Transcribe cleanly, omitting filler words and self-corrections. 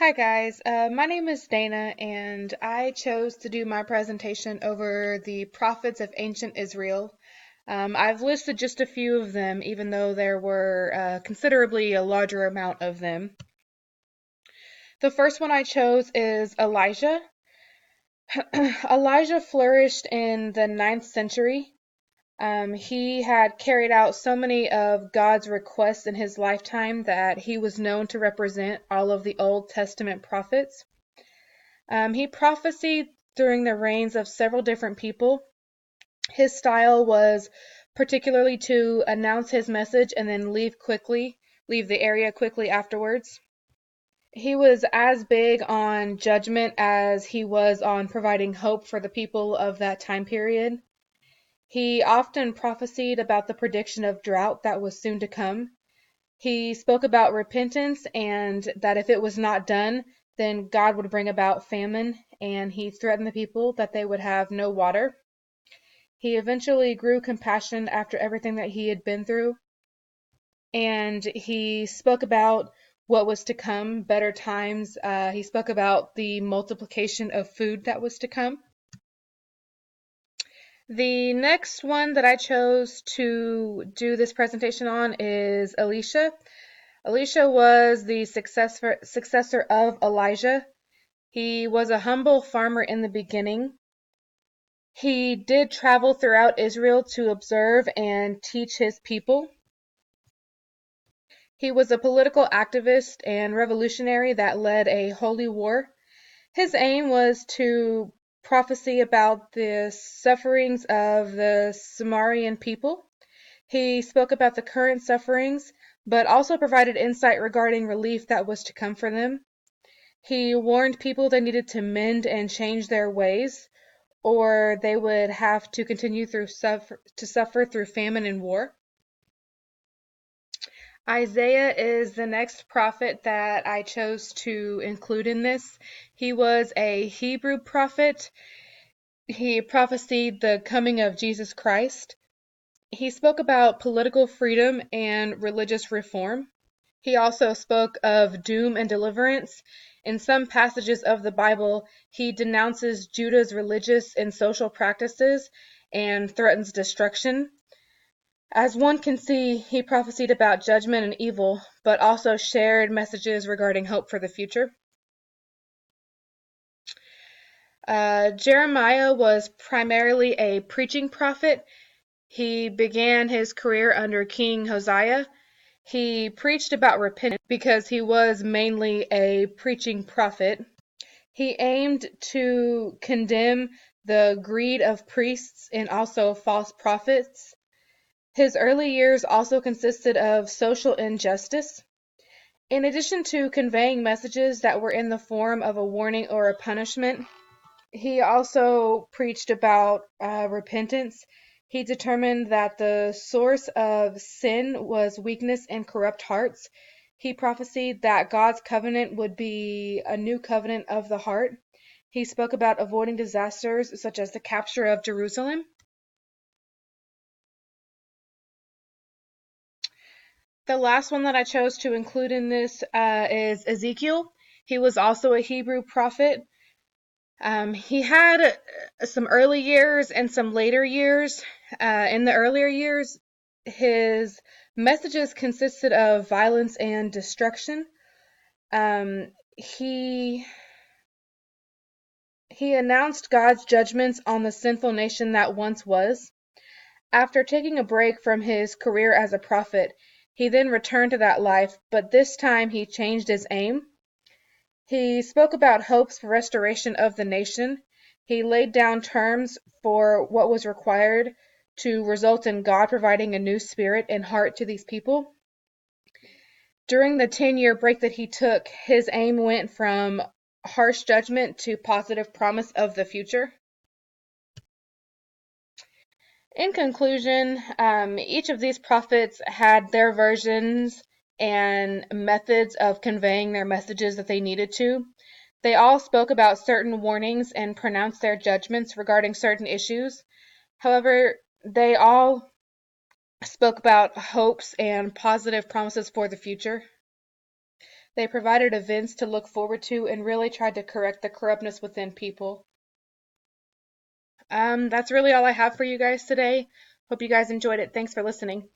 Hi guys, my name is Dana and I chose to do my presentation over the prophets of ancient Israel. I've listed just a few of them, even though there were considerably a larger amount of them. The first one I chose is Elijah. Elijah flourished in the 9th century. He had carried out so many of God's requests in his lifetime that he was known to represent all of the Old Testament prophets. He prophesied during the reigns of several different people. His style was particularly to announce his message and then leave the area quickly afterwards. He was as big on judgment as he was on providing hope for the people of that time period. He often prophesied about the prediction of drought that was soon to come. He spoke about repentance and that if it was not done, then God would bring about famine, and he threatened the people that they would have no water. He eventually grew compassion after everything that he had been through, and he spoke about what was to come, better times. He spoke about the multiplication of food that was to come. The next one that I chose to do this presentation on is Elisha. Elisha was the successor of Elijah. He was a humble farmer in the beginning. He did travel throughout Israel to observe and teach his people. He was a political activist and revolutionary that led a holy war. His aim was to prophesy about the sufferings of the Samarian people. He spoke about the current sufferings, but also provided insight regarding relief that was to come for them. He warned people they needed to mend and change their ways, or they would have to continue to suffer through famine and war. Isaiah is the next prophet that I chose to include in this. He was a Hebrew prophet. He prophesied the coming of Jesus Christ. He spoke about political freedom and religious reform. He also spoke of doom and deliverance. In some passages of the Bible, he denounces Judah's religious and social practices and threatens destruction. As one can see, he prophesied about judgment and evil, but also shared messages regarding hope for the future. Jeremiah was primarily a preaching prophet. He began his career under King Hosea. He preached about repentance because he was mainly a preaching prophet. He aimed to condemn the greed of priests and also false prophets. His early years also consisted of social injustice. In addition to conveying messages that were in the form of a warning or a punishment, he also preached about repentance. He determined that the source of sin was weakness and corrupt hearts. He prophesied that God's covenant would be a new covenant of the heart. He spoke about avoiding disasters such as the capture of Jerusalem. The last one that I chose to include in this is Ezekiel. He was also a Hebrew prophet. He had some early years and some later years. In the earlier years, his messages consisted of violence and destruction. He announced God's judgments on the sinful nation that once was. After taking a break from his career as a prophet, he then returned to that life, but this time he changed his aim. He spoke about hopes for restoration of the nation. He laid down terms for what was required to result in God providing a new spirit and heart to these people. During the 10-year break that he took, his aim went from harsh judgment to positive promise of the future. In conclusion, each of these prophets had their versions and methods of conveying their messages that they needed to. They all spoke about certain warnings and pronounced their judgments regarding certain issues. However, they all spoke about hopes and positive promises for the future. They provided events to look forward to and really tried to correct the corruptness within people. That's really all I have for you guys today. Hope you guys enjoyed it. Thanks for listening.